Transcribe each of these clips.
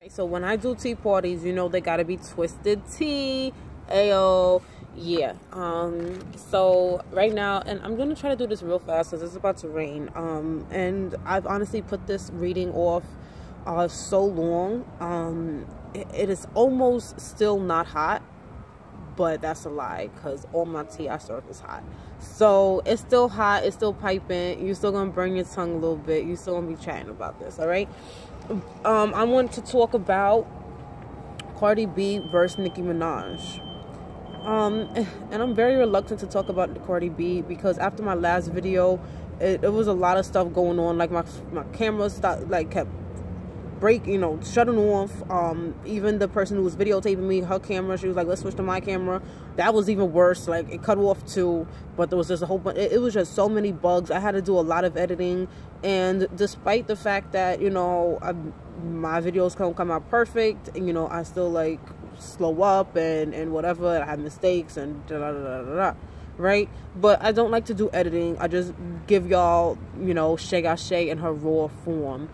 So when I do tea parties, you know they gotta be twisted tea. Ayo, yeah. So right now, and I'm gonna try to do this real fast because it's about to rain. And I've honestly put this reading off so long. It is almost still not hot, but that's a lie because all my tea I serve is hot. So it's still hot, it's still piping. You're still gonna burn your tongue a little bit. You're still gonna be chatting about this, all right? I want to talk about Cardi B versus Nicki Minaj. And I'm very reluctant to talk about Cardi B because after my last video, it was a lot of stuff going on. Like my camera stopped, like kept shutting off. Even the person who was videotaping me, her camera, she was like, let's switch to my camera. That was even worse. Like it cut off too, but there was just a whole bunch. It was just so many bugs. I had to do a lot of editing, and despite the fact that my videos come out perfect, and I still like slow up and whatever. I have mistakes and right? But I don't like to do editing. I just give y'all Shay in her raw form.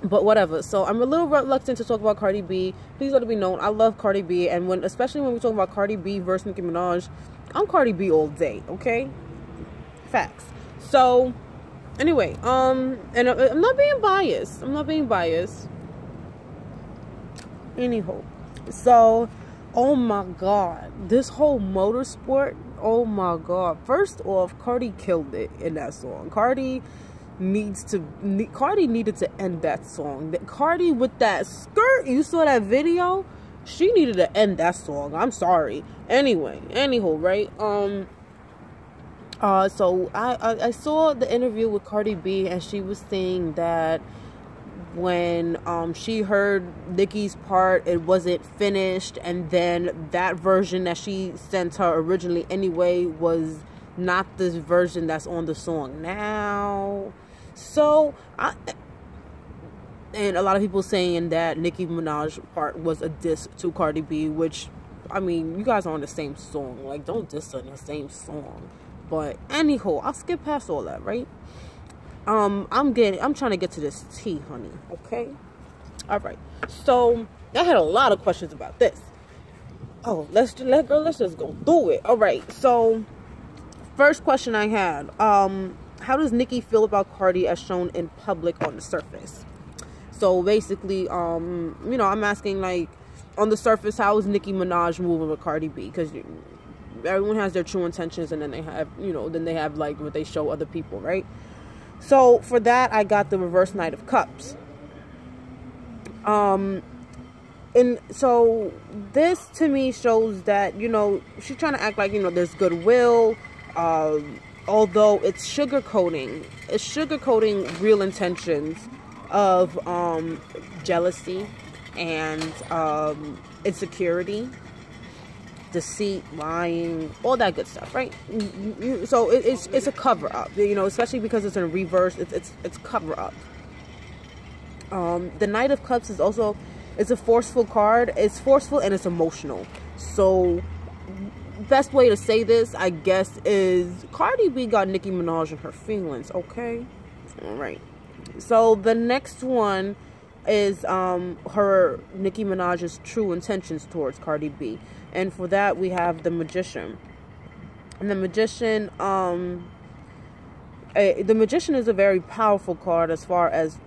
But whatever. So I'm a little reluctant to talk about Cardi B. Please let it be known, I love Cardi B, and especially when we talk about Cardi B versus Nicki Minaj, I'm Cardi B all day, okay? Facts. So anyway, and I'm not being biased. Anyhow, so oh my god, this whole motorsport, oh my god. First off, Cardi killed it in that song. Cardi needed to end that song. Cardi with that skirt, you saw that video, she needed to end that song. I'm sorry. Anyhow, right? So I saw the interview with Cardi B, and she was saying that when she heard Nicki's part, it wasn't finished, and then that version that she sent her originally anyway was not this version that's on the song now. So and a lot of people saying that Nicki Minaj part was a diss to Cardi B, which, I mean, you guys are on the same song. Like, don't diss on the same song. But anyhow, I'll skip past all that, right? I'm trying to get to this tea, honey. Okay? All right. So I had a lot of questions about this. Oh, let's just go through it. All right. So first question I had, how does Nicki feel about Cardi as shown in public on the surface? So basically, I'm asking, like, on the surface, how is Nicki Minaj moving with Cardi B? Because everyone has their true intentions, and then they have like what they show other people, right? So for that, I got the reverse Knight of Cups. And so this to me shows that, she's trying to act like, there's goodwill, although it's sugarcoating real intentions of jealousy and insecurity, deceit, lying, all that good stuff, right? So it's a cover up, especially because it's in reverse. It's cover up. The Knight of Cups is also, it's a forceful card. It's forceful and it's emotional. So best way to say this, I guess, is Cardi B got Nicki Minaj in her feelings. Okay, all right. So the next one is Nicki Minaj's true intentions towards Cardi B, and for that we have the Magician. And the Magician is a very powerful card as far as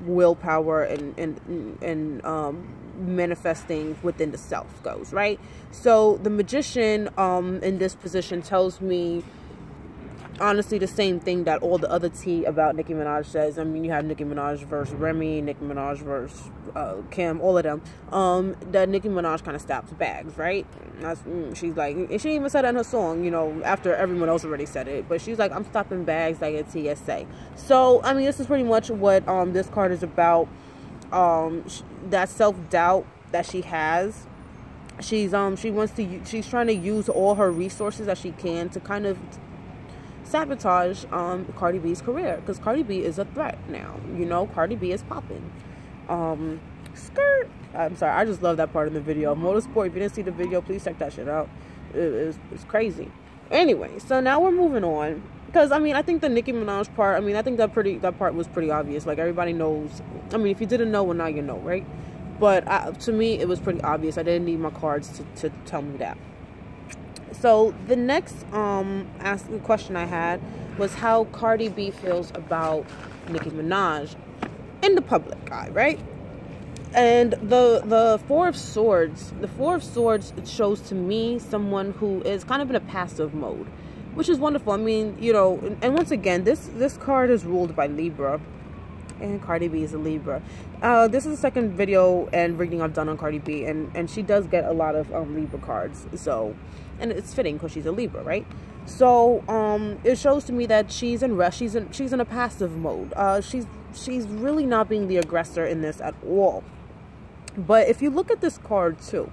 willpower and manifesting within the self goes, right? So the Magician in this position tells me honestly the same thing that all the other tea about Nicki Minaj says. I mean, you have Nicki Minaj versus Remy, Nicki Minaj versus Kim, all of them. That Nicki Minaj kind of stops bags, right? She's like, and she even said that in her song, after everyone else already said it. But she's like, I'm stopping bags like a TSA. So, I mean, this is pretty much what this card is about. That self-doubt that she has. She's trying to use all her resources that she can to kind of sabotage Cardi B's career, because Cardi B is a threat now. Cardi B is popping. Skirt. I'm sorry, I just love that part of the video. Motorsport, if you didn't see the video, please check that shit out. It's crazy. Anyway, so now we're moving on. because I mean, I think the Nicki Minaj part, I mean, I think that part was pretty obvious. Like, everybody knows. I mean, if you didn't know, well, now you know, right? But to me, it was pretty obvious. I didn't need my cards to tell me that. So the next question I had was how Cardi B feels about Nicki Minaj in the public eye, right? And the Four of Swords, shows to me someone who is kind of in a passive mode, which is wonderful. I mean, you know, and once again, this card is ruled by Libra, and Cardi B is a Libra. This is the second video and reading I've done on Cardi B, and she does get a lot of Libra cards. So, and it's fitting because she's a Libra, right? So it shows to me that she's in rest. She's in a passive mode. She's really not being the aggressor in this at all. But if you look at this card too,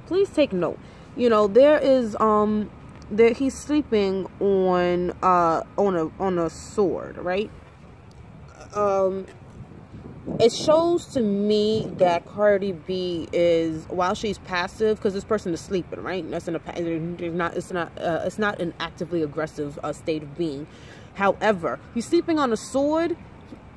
please take note. You know, there is he's sleeping on a sword, right? It shows to me that Cardi B is, while she's passive, because this person is sleeping, right? That's it's not an actively aggressive state of being. However, he's sleeping on a sword.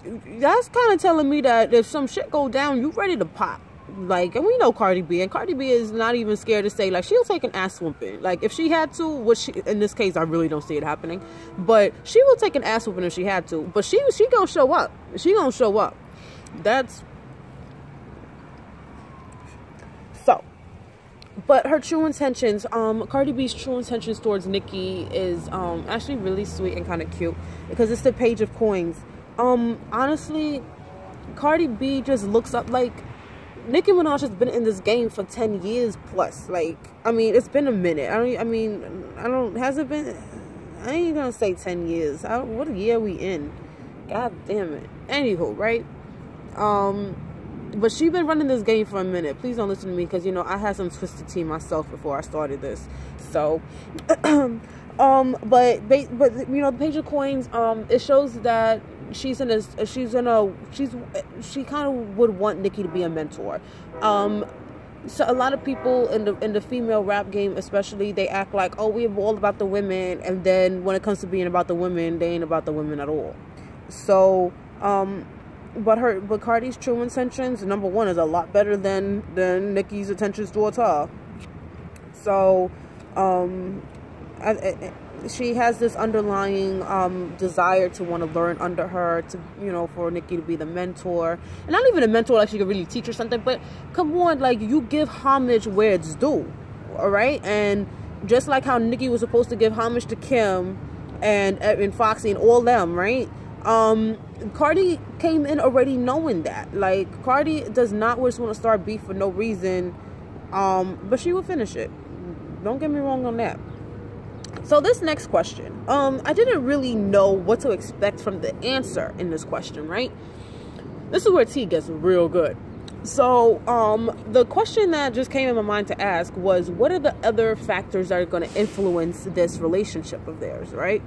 That's kind of telling me that if some shit go down, you ready to pop. Like, and we know Cardi B, and Cardi B is not even scared to say, like, she'll take an ass whooping. Like, if she had to, which in this case I really don't see it happening, but she will take an ass whooping if she had to. But she gonna show up. She gonna show up. That's so. But her true intentions, Cardi B's true intentions towards Nicki is actually really sweet and kind of cute, because it's the Page of Coins. Honestly, Cardi B just looks up like Nicki Minaj has been in this game for 10 years plus. Like, I mean, it's been a minute. Has it been? I ain't gonna say 10 years. What year we in? God damn it. Anywho, right? But she been running this game for a minute. Please don't listen to me, because, you know, I had some twisted tea myself before I started this. So, but you know, the Page of Coins, it shows that she kind of would want Nicki to be a mentor. So a lot of people in the female rap game, especially, they act like, oh, we're all about the women, and then when it comes to being about the women, they ain't about the women at all. So, but Cardi's true intentions, number one, is a lot better than Nicki's intentions towards her. So, she has this underlying desire to want to learn under her, to, you know, for Nicki to be the mentor, and not even a mentor like she could really teach her something, but come on, like, you give homage where it's due, all right? And just like how Nicki was supposed to give homage to Kim and Foxy and all them, right? Cardi came in already knowing that. Like, Cardi does not just want to start beef for no reason, but she will finish it. Don't get me wrong on that. So this next question, I didn't really know what to expect from the answer in this question, right? This is where tea gets real good. So the question that just came in my mind to ask was, what are the other factors that are going to influence this relationship of theirs, right?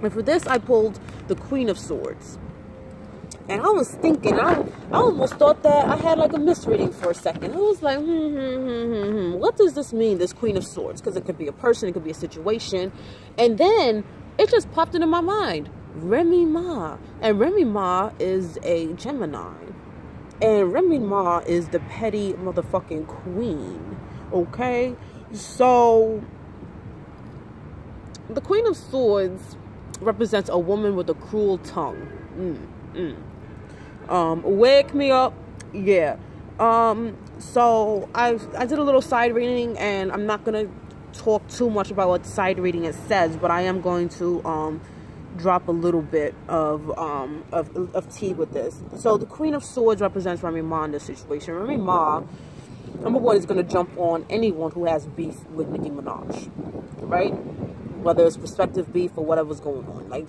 And for this, I pulled the Queen of Swords. And I was thinking, I almost thought that I had like a misreading for a second. I was like, what does this mean, this Queen of Swords? Because it could be a person, it could be a situation. And then it just popped into my mind, Remy Ma. And Remy Ma is a Gemini. And Remy Ma is the petty motherfucking queen. Okay? So, the Queen of Swords represents a woman with a cruel tongue. Wake me up. Yeah. So I did a little side reading, and I'm not gonna talk too much about what side reading it says, but I am going to drop a little bit of tea with this. So the Queen of Swords represents Remy Ma in this situation. Remy Ma, number one, is gonna jump on anyone who has beef with Nicki Minaj, right? Whether it's prospective beef or whatever's going on. Like,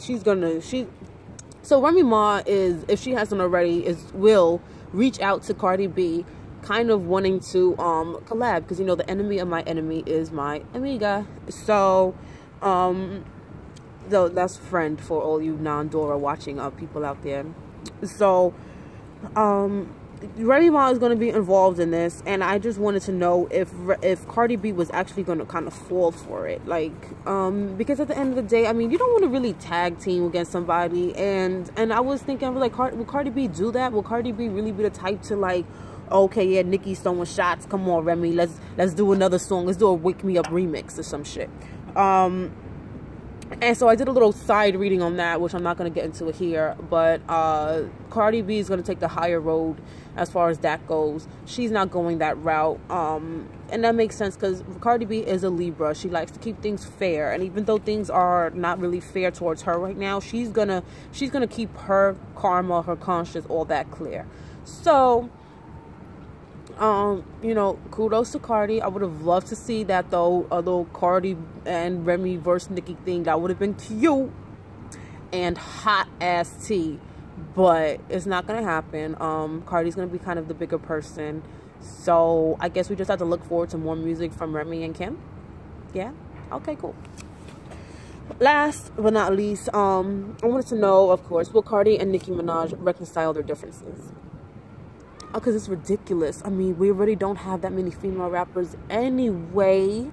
so Remy Ma is, if she hasn't already, will reach out to Cardi B, kind of wanting to collab, because, you know, the enemy of my enemy is my amiga. So though that's friend for all you non-Dora watching people out there. So Remy Ma is going to be involved in this, and I just wanted to know if Cardi B was actually going to kind of fall for it, like, because at the end of the day, I mean, you don't want to really tag team against somebody, and I was thinking, like, will Cardi B do that? Will Cardi B really be the type to, like, okay, yeah, Nicki's throwing shots, come on, Remy, let's do another song, let's do a Wake Me Up remix or some shit. And so I did a little side reading on that, which I'm not going to get into it here. But Cardi B is going to take the higher road as far as that goes. She's not going that route. And that makes sense because Cardi B is a Libra. She likes to keep things fair. And even though things are not really fair towards her right now, she's gonna keep her karma, her conscience, all that clear. So, you know, kudos to Cardi. I would have loved to see that though, a little Cardi and Remy versus Nicki thing. That would have been cute and hot ass tea, but it's not gonna happen. Cardi's gonna be kind of the bigger person, so I guess we just have to look forward to more music from Remy and Kim. Yeah, okay, cool. Last but not least, I wanted to know, of course, will Cardi and Nicki Minaj reconcile their differences? Because it's ridiculous. I mean, we already don't have that many female rappers anyway,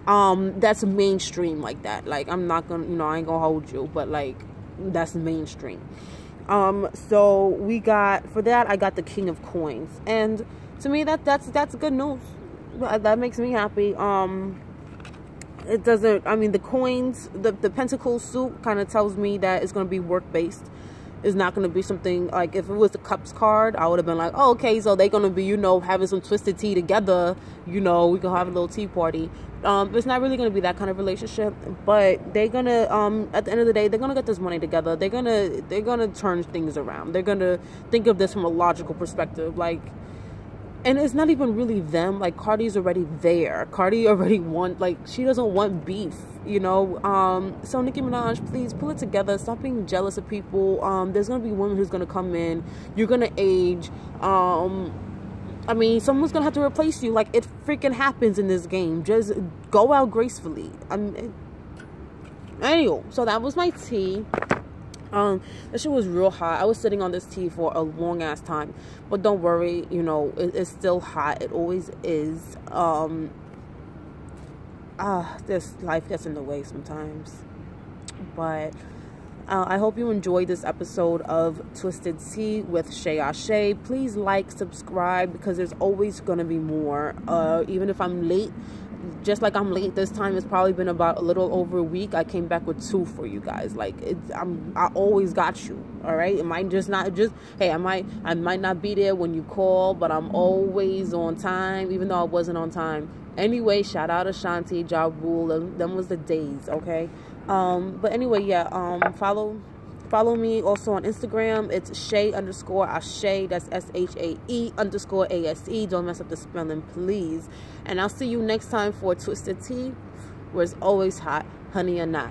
that's mainstream like that. Like, I'm not gonna, you know, I ain't gonna hold you, but like, that's mainstream. So we got, for that, I got the King of Coins, and to me that's good news. That makes me happy. It doesn't, I mean, the coins, the pentacle suit kind of tells me that it's going to be work based. It's not going to be something like, if it was the cups card, I would have been like, oh, okay, so they're going to be, you know, having some twisted tea together, you know, we can have a little tea party. It's not really going to be that kind of relationship, but they're going to, at the end of the day, they're going to get this money together. They're going to turn things around. They're going to think of this from a logical perspective. Like, and it's not even really them. Like, Cardi's already there. Cardi already won. Like, she doesn't want beef, you know. So Nicki Minaj, please pull it together. Stop being jealous of people. There's gonna be women who's gonna come in. You're gonna age. I mean, someone's gonna have to replace you. Like, it freaking happens in this game. Just go out gracefully. Anyway, so that was my tea. That shit was real hot. I was sitting on this tea for a long ass time, but don't worry, you know, it's still hot. It always is. This life gets in the way sometimes, but I hope you enjoyed this episode of Twisted Tea with Shay Ashay. Please like, subscribe, because there's always gonna be more. Even if I'm late, just like I'm late this time, it's probably been about a little over a week. I came back with 2 for you guys. Like, I always got you. All right, it might just not just, hey, I might not be there when you call, but I'm always on time, even though I wasn't on time. Anyway, shout out Ashanti, Ja Rule, them was the days, okay? But anyway, yeah, follow me also on Instagram. It's Shay_Ashay. That's SHAE_ASE. Don't mess up the spelling, please. And I'll see you next time for Twisted Tea, where it's always hot, honey or not.